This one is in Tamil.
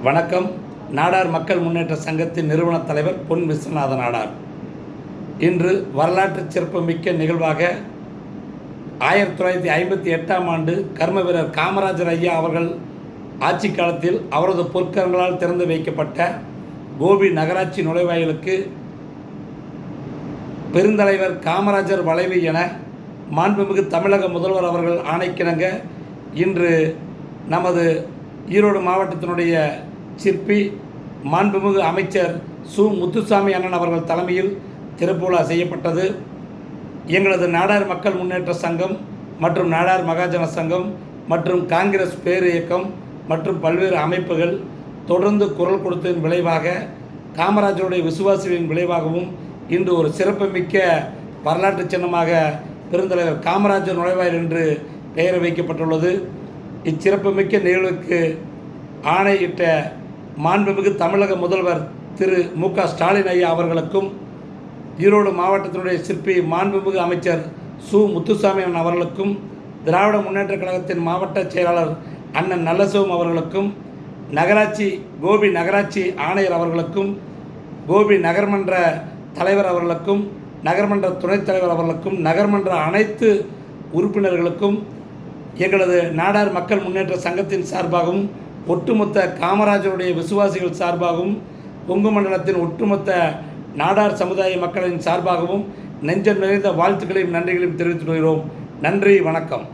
வணக்கம். நாடார் மக்கள் முன்னேற்ற சங்கத்தின் நிறுவன தலைவர் பொன் விஸ்வநாத நாடார். இன்று வரலாற்று சிறப்புமிக்க நிகழ்வாக 1958ஆம் ஆண்டு கர்ம வீரர் காமராஜர் ஐயா அவர்கள் ஆட்சி காலத்தில் அவரது பொற்கரங்களால் திறந்து வைக்கப்பட்ட கோபி நகராட்சி நுழைவாயிலுக்கு பெருந்தலைவர் காமராஜர் வளைவு என மாண்புமிகு தமிழக முதல்வர் அவர்கள் ஆணைக்கிணங்க இன்று நமது ஈரோடு மாவட்டத்தினுடைய சிற்பி மாண்புமிகு அமைச்சர் சு முத்துசாமி அண்ணன் அவர்கள் தலைமையில் திறப்பு விழா செய்யப்பட்டது. எங்களது நாடார் மக்கள் முன்னேற்ற சங்கம் மற்றும் நாடார் மகாஜன சங்கம் மற்றும் காங்கிரஸ் பேர் இயக்கம் மற்றும் பல்வேறு அமைப்புகள் தொடர்ந்து குரல் கொடுத்ததன் விளைவாக, காமராஜருடைய விசுவாசிகளின் விளைவாகவும் இன்று ஒரு சிறப்புமிக்க வரலாற்று சின்னமாக பெருந்தலைவர் காமராஜர் நுழைவாயில் என்று பெயர் வைக்கப்பட்டுள்ளது. இச்சிறப்புமிக்க நிகழ்வுக்கு ஆணையிட்ட மாண்புமிகு தமிழக முதல்வர் திரு மு.க. ஸ்டாலின் ஐயா அவர்களுக்கும், ஈரோடு மாவட்டத்தினுடைய சிற்பி மாண்புமிகு அமைச்சர் சு முத்துசாமி அவர்களுக்கும், திராவிட முன்னேற்றக் கழகத்தின் மாவட்ட செயலாளர் அண்ணன் நல்லசிவம் அவர்களுக்கும், கோபி நகராட்சி ஆணையர் அவர்களுக்கும், கோபி நகர்மன்ற தலைவர் அவர்களுக்கும், நகர்மன்ற துணைத் தலைவர் அவர்களுக்கும், நகர்மன்ற அனைத்து உறுப்பினர்களுக்கும், எங்களது நாடார் மக்கள் முன்னேற்ற சங்கத்தின் சார்பாகவும், ஒட்டுமொத்த காமராஜருடைய விசுவாசிகள் சார்பாகவும், கொங்கு மண்டலத்தின் ஒட்டுமொத்த நாடார் சமுதாய மக்களின் சார்பாகவும் நெஞ்சம் நிறைந்த வாழ்த்துக்களையும் நன்றிகளையும் தெரிவித்துக் கொள்கிறோம். நன்றி, வணக்கம்.